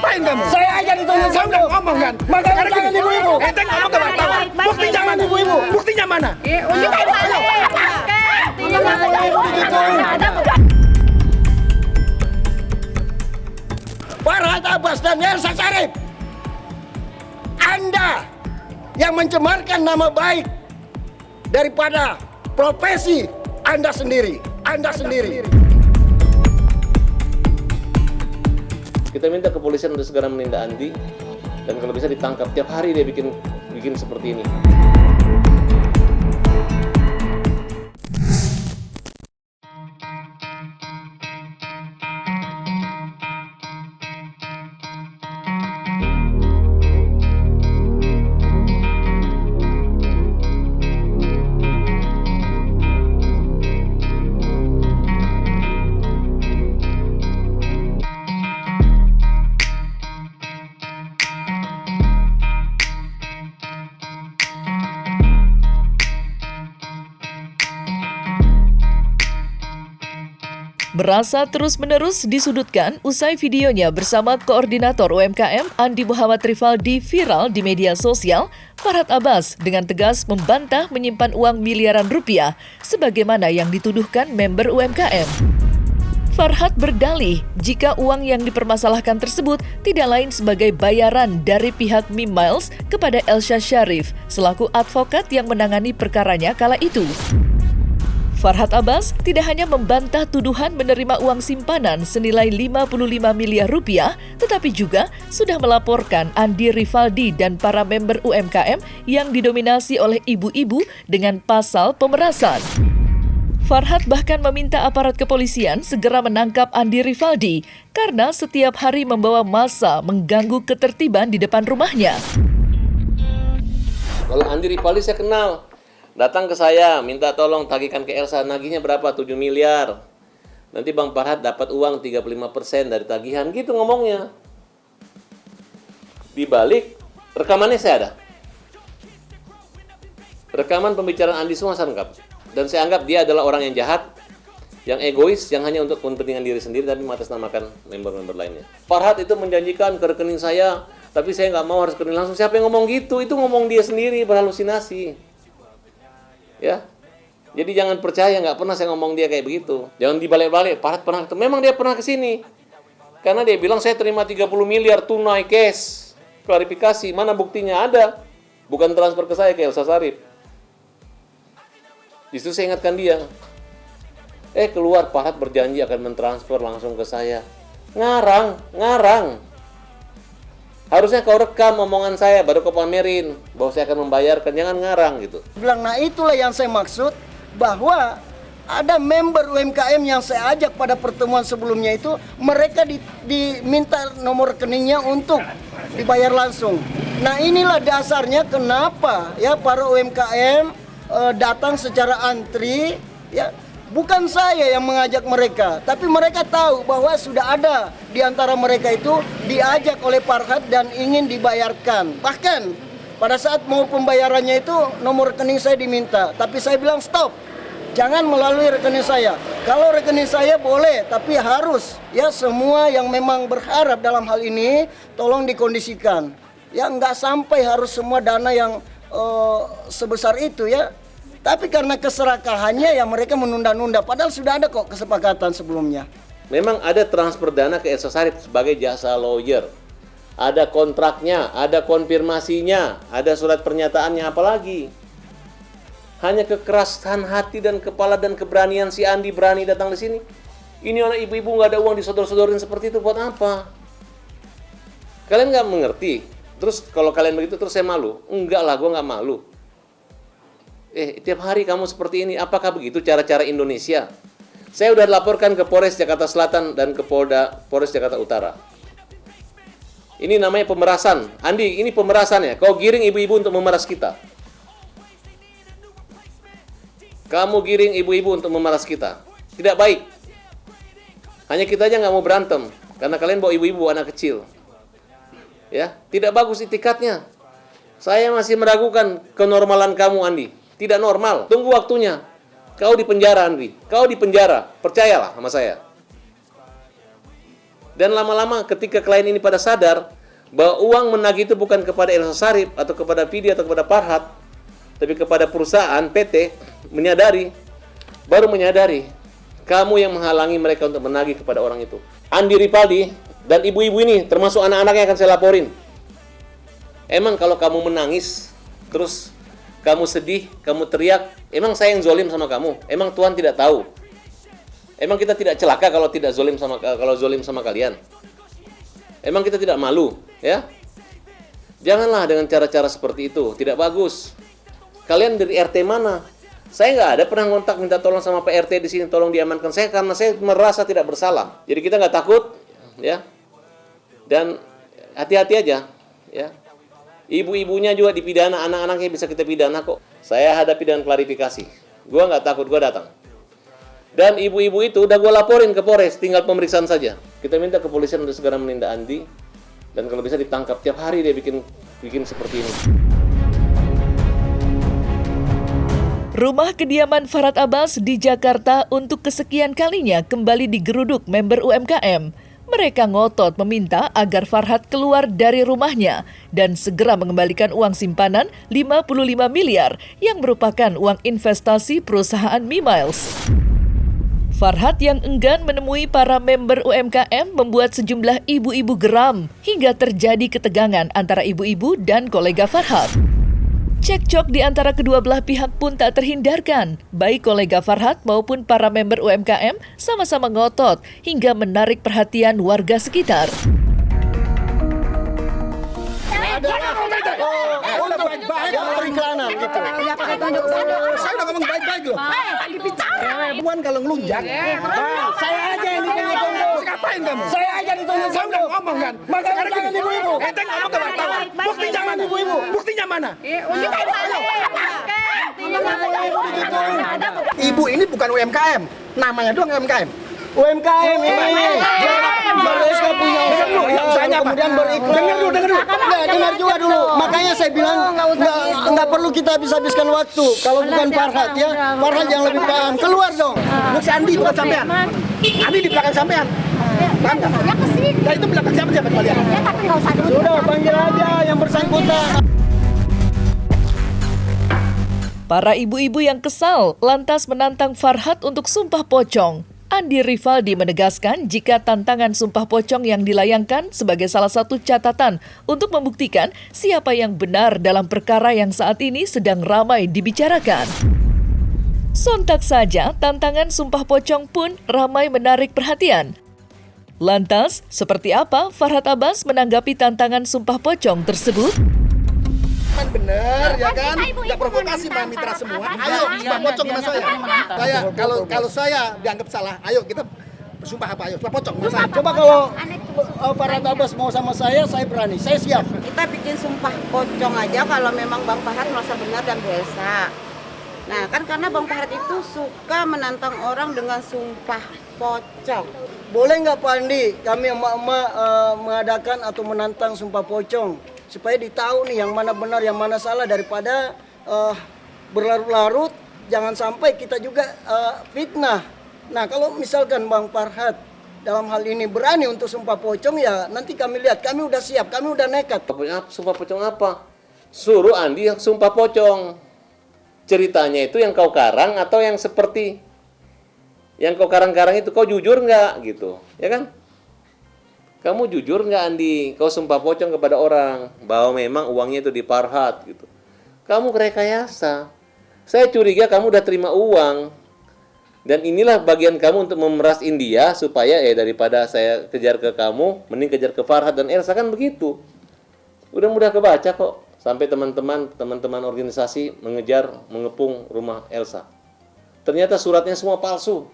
ngapain kamu? Saya aja ditunggu. Saya udah ngomong kan. Makanya jangan ibu-ibu. Ente ngomong ke wartawan. Buktinya mana ibu-ibu? Buktinya mana? Farhad Abbas dan Elsa Sharif, Anda yang mencemarkan nama baik daripada profesi Anda sendiri. Kita minta kepolisian untuk segera menindak Andi, dan kalau bisa ditangkap. Tiap hari dia bikin seperti ini. Merasa terus-menerus disudutkan usai videonya bersama Koordinator UMKM Andi Muhammad Rivaldi viral di media sosial, Farhad Abbas dengan tegas membantah menyimpan uang miliaran rupiah sebagaimana yang dituduhkan member UMKM. Farhad berdalih jika uang yang dipermasalahkan tersebut tidak lain sebagai bayaran dari pihak Mimiles kepada Elsa Sharif selaku advokat yang menangani perkaranya kala itu. Farhad Abbas tidak hanya membantah tuduhan menerima uang simpanan senilai 55 miliar rupiah, tetapi juga sudah melaporkan Andi Rivaldi dan para member UMKM yang didominasi oleh ibu-ibu dengan pasal pemerasan. Farhad bahkan meminta aparat kepolisian segera menangkap Andi Rivaldi karena setiap hari membawa massa mengganggu ketertiban di depan rumahnya. Kalau Andi Rivaldi saya kenal. Datang ke saya, minta tolong tagihkan ke Elsa, nagihnya berapa? 7 miliar. Nanti Bang Farhad dapat uang 35% dari tagihan, gitu ngomongnya. Di balik, rekamannya saya ada. Rekaman pembicaraan Andi semua saya lengkap. Dan saya anggap dia adalah orang yang jahat, yang egois, yang hanya untuk kepentingan diri sendiri, tapi mengatasnamakan member-member lainnya. Farhad itu menjanjikan ke rekening saya, tapi saya nggak mau harus rekening langsung. Siapa yang ngomong gitu? Itu ngomong dia sendiri, berhalusinasi. Ya, jadi jangan percaya, nggak pernah saya ngomong dia kayak begitu. Jangan dibalik-balik. Farhad pernah, memang dia pernah ke sini. Karena dia bilang saya terima 30 miliar tunai cash. Klarifikasi, mana buktinya? Ada. Bukan transfer ke saya ke Elsa Sharif. Justru saya ingatkan dia. Keluar Farhad berjanji akan mentransfer langsung ke saya. Ngarang. Harusnya kau rekam omongan saya, baru kau pamerin bahwa saya akan membayarkan, jangan ngarang gitu. Bilang, nah itulah yang saya maksud, bahwa ada member UMKM yang saya ajak pada pertemuan sebelumnya itu, mereka diminta nomor rekeningnya untuk dibayar langsung. Nah inilah dasarnya kenapa ya para UMKM datang secara antri, ya. Bukan saya yang mengajak mereka, tapi mereka tahu bahwa sudah ada di antara mereka itu diajak oleh Farhad dan ingin dibayarkan. Bahkan pada saat mau pembayarannya itu nomor rekening saya diminta, tapi saya bilang stop, jangan melalui rekening saya. Kalau rekening saya boleh, tapi harus ya semua yang memang berharap dalam hal ini tolong dikondisikan. Ya nggak sampai harus semua dana yang sebesar itu ya. Tapi karena keserakahannya ya mereka menunda-nunda, padahal sudah ada kok kesepakatan sebelumnya. Memang ada transfer dana ke Elsa Sharif sebagai jasa lawyer. Ada kontraknya, ada konfirmasinya, ada surat pernyataannya, apalagi. Hanya kekerasan hati dan kepala dan keberanian si Andi berani datang di sini. Ini anak ibu-ibu nggak ada uang disodor-sodorin seperti itu buat apa? Kalian nggak mengerti. Terus kalau kalian begitu terus saya malu? Enggak lah, gue nggak malu. Tiap hari kamu seperti ini, apakah begitu cara-cara Indonesia? Saya udah laporkan ke Polres Jakarta Selatan dan ke Polres Jakarta Utara. Ini namanya pemerasan. Andi, ini pemerasan ya. Kau giring ibu-ibu untuk memeras kita. Kamu giring ibu-ibu untuk memeras kita. Tidak baik. Hanya kita aja nggak mau berantem. Karena kalian bawa ibu-ibu anak kecil. Ya, tidak bagus itikatnya. Saya masih meragukan kenormalan kamu, Andi. Tidak normal. Tunggu waktunya. Kau di penjara, Andri. Kau di penjara. Percayalah sama saya. Dan lama-lama ketika klien ini pada sadar bahwa uang menagih itu bukan kepada Elsa Sharif atau kepada Vidi atau kepada Farhat, tapi kepada perusahaan PT, baru menyadari kamu yang menghalangi mereka untuk menagih kepada orang itu. Andi Rifaldi dan ibu-ibu ini termasuk anak-anaknya akan saya laporin. Emang kalau kamu menangis, terus kamu sedih, kamu teriak, emang saya yang zolim sama kamu? Emang Tuhan tidak tahu? Emang kita tidak celaka kalau zolim sama kalian? Emang kita tidak malu, ya? Janganlah dengan cara-cara seperti itu, tidak bagus. Kalian dari RT mana? Saya nggak ada pernah kontak minta tolong sama Pak RT di sini, tolong diamankan saya karena saya merasa tidak bersalah. Jadi kita nggak takut, ya. Dan hati-hati aja, ya. Ibu-ibunya juga dipidana, anak-anaknya bisa kita pidana kok. Saya hadapi dengan klarifikasi. Gua nggak takut, gua datang. Dan ibu-ibu itu udah gue laporin ke Polres, tinggal pemeriksaan saja. Kita minta kepolisian untuk segera menindak Andi, dan kalau bisa ditangkap. Tiap hari dia bikin seperti ini. Rumah kediaman Farhat Abbas di Jakarta untuk kesekian kalinya kembali digeruduk member UMKM. Mereka ngotot meminta agar Farhat keluar dari rumahnya dan segera mengembalikan uang simpanan 55 miliar yang merupakan uang investasi perusahaan Mimiles. Farhat yang enggan menemui para member UMKM membuat sejumlah ibu-ibu geram hingga terjadi ketegangan antara ibu-ibu dan kolega Farhat. Cekcok di antara kedua belah pihak pun tak terhindarkan. Baik kolega Farhat maupun para member UMKM sama-sama ngotot hingga menarik perhatian warga sekitar. Untuk periklanan gitu. Saya udah ngomong baik-baik loh. Puan kalau ngelunjak, Saya aja yang ditunjuk. ngapain kamu? Saya aja ditunjuk. Saya udah ngomong kan. Makanya Sekarang jangan gini, ibu-ibu. ente ngomong ke wartawan. Buktinya mana ibu-ibu? Buktinya mana? Ibu ini bukan UMKM, namanya doang UMKM. UMKM ini mereka punya usaha kemudian beriklan. Dengar dulu. Nggak, dengar juga dulu. Makanya saya bilang nggak perlu kita habiskan waktu. Kalau bukan Farhat ya, Farhat yang lebih paham. Keluar dong. Lu si Andi bukan sampean. Andi di belakang sampean. Paham nggak? Ya kesini. Nah itu belakang siapa kalian? Ya tapi nggak usah dulu. Sudah panggil aja yang bersangkutan. Para ibu-ibu yang kesal lantas menantang Farhat untuk sumpah pocong. Andi Rifaldi menegaskan jika tantangan sumpah pocong yang dilayangkan sebagai salah satu catatan untuk membuktikan siapa yang benar dalam perkara yang saat ini sedang ramai dibicarakan. Sontak saja tantangan sumpah pocong pun ramai menarik perhatian. Lantas, seperti apa Farhat Abbas menanggapi tantangan sumpah pocong tersebut? Kan bener ya kan? Kita ibu-ibu Nggak provokasi menentang Mbak Mitra semua. Farhat Ayo Abbas. sumpah pocong sama saya. Saya kalau saya dianggap salah, ayo kita bersumpah apa? Ayo sumpah pocong. Masa? Coba kalau Farhat Abbas mau sama saya berani. Saya siap. Kita bikin sumpah pocong aja kalau memang Bang Farhat merasa benar dan Bu Elsa. Nah kan karena Bang Farhat itu suka menantang orang dengan sumpah pocong. Boleh nggak Pak Andi, kami emak-emak mengadakan atau menantang sumpah pocong supaya ditahu nih yang mana benar, yang mana salah daripada berlarut-larut. Jangan sampai kita juga fitnah. Nah kalau misalkan Bang Farhat dalam hal ini berani untuk sumpah pocong ya nanti kami lihat, kami udah siap, kami udah nekat. Sumpah pocong apa? Suruh Andi yang sumpah pocong. Ceritanya itu yang kau karang atau yang seperti yang kau karang-karang itu, kau jujur nggak gitu, ya kan? Kamu jujur nggak Andi? Kau sumpah pocong kepada orang bahwa memang uangnya itu di Farhat gitu. Kamu rekayasa. Saya curiga kamu udah terima uang. Dan inilah bagian kamu untuk memeras India supaya daripada saya kejar ke kamu, mending kejar ke Farhat dan Elsa, kan begitu. Udah mudah kebaca kok. Sampai teman-teman organisasi mengepung rumah Elsa. Ternyata suratnya semua palsu.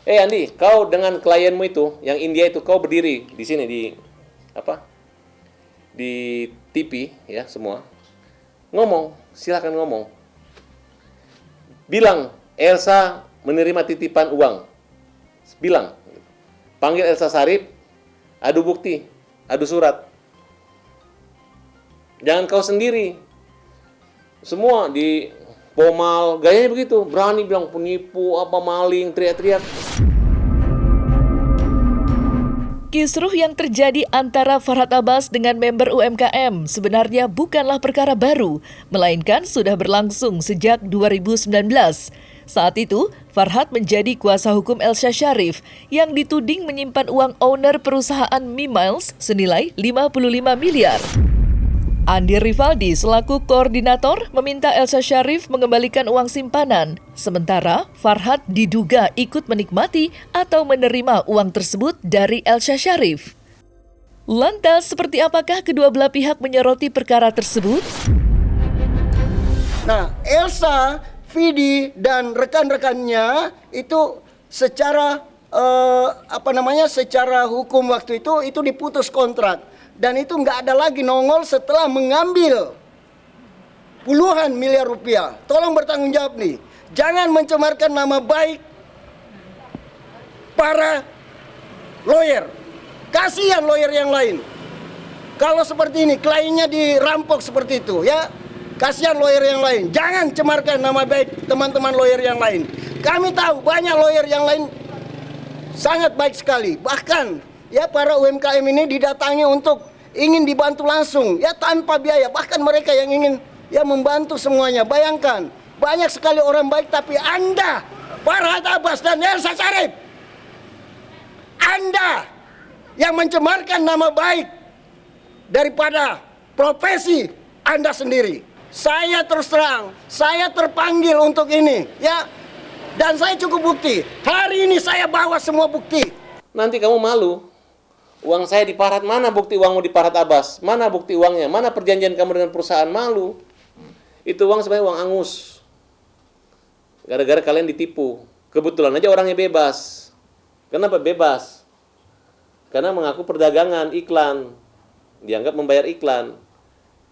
Andi, kau dengan klienmu itu, yang India itu, kau berdiri di sini di TV ya semua. Ngomong, silakan ngomong. Bilang Elsa menerima titipan uang. Bilang. Panggil Elsa Sharif, adu bukti, adu surat. Jangan kau sendiri. Semua di pomal, gayanya begitu, berani bilang penipu, maling, teriak-teriak. Kisruh yang terjadi antara Farhad Abbas dengan member UMKM sebenarnya bukanlah perkara baru, melainkan sudah berlangsung sejak 2019. Saat itu, Farhad menjadi kuasa hukum Elsa Sharif yang dituding menyimpan uang owner perusahaan Mimiles senilai 55 miliar. Andi Rivaldi selaku koordinator meminta Elsa Sharif mengembalikan uang simpanan, sementara Farhad diduga ikut menikmati atau menerima uang tersebut dari Elsa Sharif. Lantas, seperti apakah kedua belah pihak menyoroti perkara tersebut? Nah, Elsa, Vidi, dan rekan-rekannya itu secara secara hukum waktu itu diputus kontrak. Dan itu nggak ada lagi nongol setelah mengambil puluhan miliar rupiah. Tolong bertanggung jawab nih. Jangan mencemarkan nama baik para lawyer. Kasihan lawyer yang lain. Kalau seperti ini, kliennya dirampok seperti itu, ya. Kasihan lawyer yang lain. Jangan cemarkan nama baik teman-teman lawyer yang lain. Kami tahu banyak lawyer yang lain sangat baik sekali. Bahkan ya para UMKM ini didatangi untuk ingin dibantu langsung, ya tanpa biaya. Bahkan mereka yang ingin ya membantu semuanya. Bayangkan, banyak sekali orang baik, tapi Anda, Farhad Abbas dan Elsa Sharif, Anda yang mencemarkan nama baik daripada profesi Anda sendiri. Saya terus terang, saya terpanggil untuk ini, ya. Dan saya cukup bukti. Hari ini saya bawa semua bukti. Nanti kamu malu. Uang saya di Farhad, mana bukti uangmu di Farhad Abbas? Mana bukti uangnya? Mana perjanjian kamu dengan perusahaan? Malu. Itu uang sebenarnya uang angus. Gara-gara kalian ditipu. Kebetulan aja orangnya bebas. Kenapa bebas? Karena mengaku perdagangan, iklan. Dianggap membayar iklan.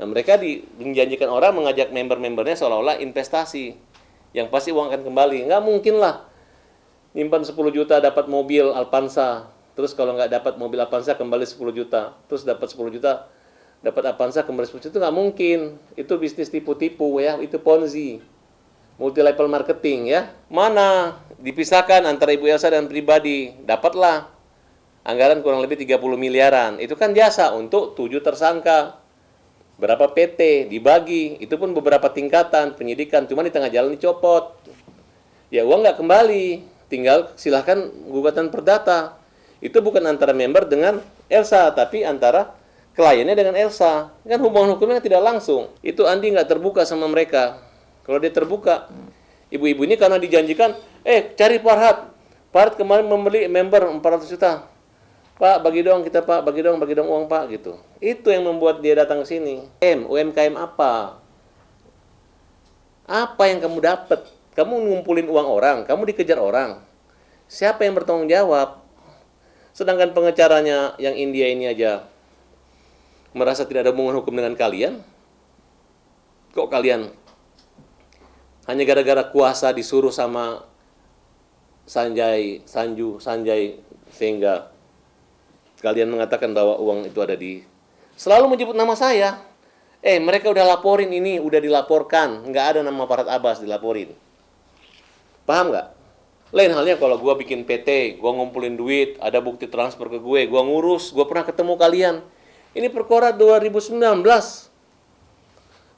Nah, mereka menjanjikan orang mengajak member-membernya seolah-olah investasi. Yang pasti uang akan kembali. Nggak mungkin lah. Nyimpan 10 juta dapat mobil Alpansa. Terus kalau nggak dapat mobil Avanza kembali 10 juta. Terus dapat 10 juta, dapat Avanza kembali 10 juta. Itu nggak mungkin. Itu bisnis tipu-tipu ya. Itu Ponzi. Multi level marketing ya. Mana dipisahkan antara Ibu Elsa dan pribadi. Dapatlah anggaran kurang lebih 30 miliaran. Itu kan jasa untuk 7 tersangka. Berapa PT dibagi. Itu pun beberapa tingkatan penyidikan. Cuma di tengah jalan dicopot. Ya uang nggak kembali. Tinggal silahkan gugatan perdata. Itu bukan antara member dengan Elsa, tapi antara kliennya dengan Elsa. Kan hubungan hukumnya tidak langsung. Itu Andi nggak terbuka sama mereka. Kalau dia terbuka, ibu-ibu ini karena dijanjikan, cari Farhad. Farhad kemarin membeli member 400 juta. Pak, bagi dong kita Pak, bagi dong uang Pak, gitu. Itu yang membuat dia datang ke sini. UMKM apa? Apa yang kamu dapat? Kamu ngumpulin uang orang, kamu dikejar orang. Siapa yang bertanggung jawab? Sedangkan pengecaranya yang India ini aja merasa tidak ada hubungan hukum dengan kalian. Kok kalian hanya gara-gara kuasa disuruh sama Sanjay sehingga kalian mengatakan bahwa uang itu ada di... Selalu menyebut nama saya. Mereka udah laporin ini, udah dilaporkan. Nggak ada nama Farhad Abbas dilaporin. Paham nggak? Lain halnya kalau gue bikin PT, gue ngumpulin duit, ada bukti transfer ke gue ngurus, gue pernah ketemu kalian. Ini perkara 2019.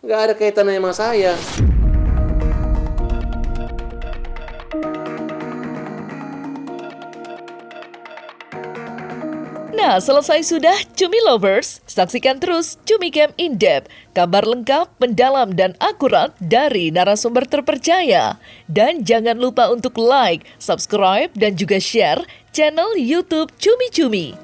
Nggak ada kaitannya sama saya. Nah, selesai sudah Cumi Lovers. Saksikan terus Cumi Camp In Depth, kabar lengkap, mendalam, dan akurat dari narasumber terpercaya. Dan jangan lupa untuk like, subscribe, dan juga share channel YouTube Cumi Cumi.